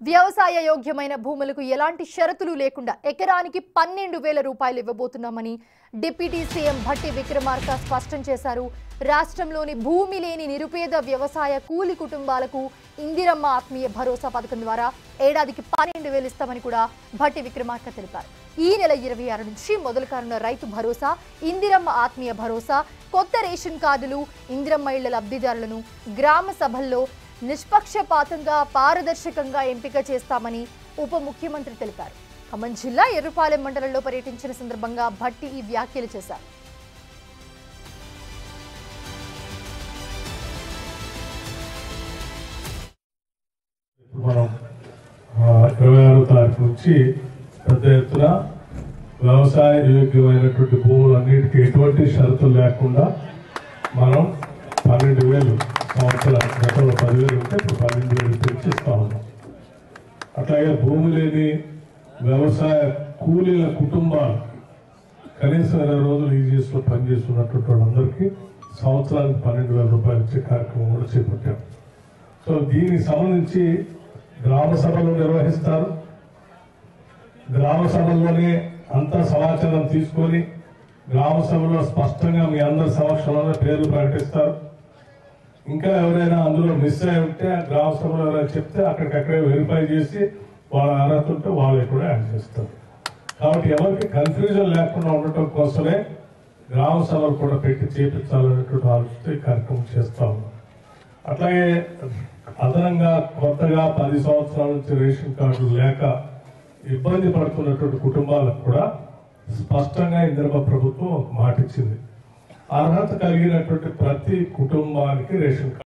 వ్యవసాయ యోగ్యమైన భూములకు ఎలాంటి షరతులు లేకుండా ఎకరానికి 12,000 రూపాయలు ఇవ్వబోతున్నామని డిప్యూటీ సీఎం భట్టి విక్రమార్క స్పష్టం చేశారు. రాష్ట్రంలోని భూమి లేని నిరుపేద వ్యవసాయ కూలి కుటుంబాలకు ఇందిరమ్మ ఆత్మీయ భరోసా పథకం ద్వారా ఏడాదికి 12,000 ఇస్తామని కూడా భట్టి విక్రమార్క తెలిపారు. ఈ నెల 26 నుంచి మొదలు కానున్న రైతు భరోసా, ఇందిరమ్మ ఆత్మీయ భరోసా, కొత్త రేషన్ కార్డులు, ఇందిరమ్మ ఇళ్ల లబ్ధిదారులను గ్రామ సభల్లో నిష్పక్షపాతంగా పారదర్శకంగా ఎంపిక చేస్తామని ఉప ముఖ్యమంత్రి తెలిపారు. ఖమ్మం జిల్లా ఎర్రుపాలెం మండలంలో పర్యటించిన సందర్భంగా భట్టి ఈ వ్యాఖ్యలు చేశారు. మనం 26వ తారీఖు నుంచి పెద్ద ఎత్తున వ్యవసాయ యోగ్యమైనటువంటి భూములన్నిటికీ ఎటువంటి షరతులు లేకుండా మనం 12,000 సంవత్సరాలు, గతంలో 10,000 ఉంటే ఇప్పుడు 12,000 పెంచిస్తా ఉన్నాం. అట్లాగే భూమి లేని వ్యవసాయ కూలీల కుటుంబాలు కనీసం 20 రోజులు ఈజీఎస్లో పనిచేస్తున్నటువంటి వాళ్ళందరికీ సంవత్సరానికి 12,000 రూపాయలు ఇచ్చే కార్యక్రమం కూడా చేపట్టాం. సో దీనికి సంబంధించి గ్రామ సభలు నిర్వహిస్తారు. గ్రామ సభల్లోనే అంతా సమాచారం తీసుకొని గ్రామ సభలో స్పష్టంగా మీ అందరి సమక్షంలోనే పేర్లు ప్రకటిస్తారు. ఇంకా ఎవరైనా అందులో మిస్ అయి ఉంటే గ్రామ సభలో ఎవరైనా చెప్తే అక్కడికక్కడే వెరిఫై చేసి వాళ్ళ అర్హత ఉంటే వాళ్ళే కూడా యాడ్ చేస్తారు. కాబట్టి ఎవరికి కన్ఫ్యూజన్ లేకుండా ఉండటం కోసమే గ్రామ సభలు కూడా పెట్టి చేపించాలనేటువంటి ఆలోచన ఈ కార్యక్రమం చేస్తా ఉన్నాం. అట్లాగే అదనంగా కొత్తగా 10 సంవత్సరాల నుంచి రేషన్ కార్డులు లేక ఇబ్బంది పడుతున్నటువంటి కుటుంబాలకు కూడా స్పష్టంగా ఇందిరమ్మ ప్రభుత్వం మాట ఇచ్చింది. అర్హత కలిగినటువంటి ప్రతి కుటుంబానికి రేషన్ కార్డు